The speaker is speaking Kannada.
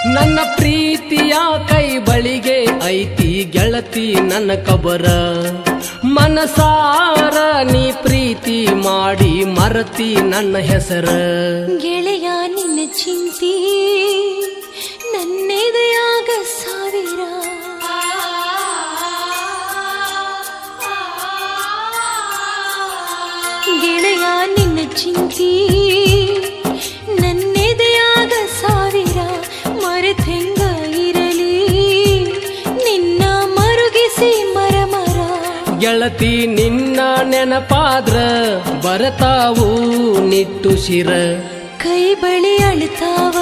ನನ್ನ ಪ್ರೀತಿಯ ಕೈ ಬಳಿಗೆ ಐತಿ ಗೆಳತಿ ನನ್ನ ಕಬರ ಮನಸಾರ ನೀ ಪ್ರೀತಿ ಮಾಡಿ ಮರತಿ ನನ್ನ ಹೆಸರ ಗೆಳೆಯ ನಿನ್ನ ಚಿಂತಿ ನನ್ನೆದೆಯಾಗ ಸಾವಿರ ಗೆಳೆಯ ನಿನ್ನ ಚಿಂತಿ ನನ್ನೆದೆಯಾಗ ಸಾವಿರ ಮರೆತೆಂಗ ಇರಲಿ ನಿನ್ನ ಮರುಗಿಸಿ ಮರ ಗೆಳತಿ ನಿನ್ನ ನೆನಪಾದ್ರ ಬರತಾವು ನಿಟ್ಟುಸಿರ ಕೈ ಬಳಿ ಅಳ್ತಾವ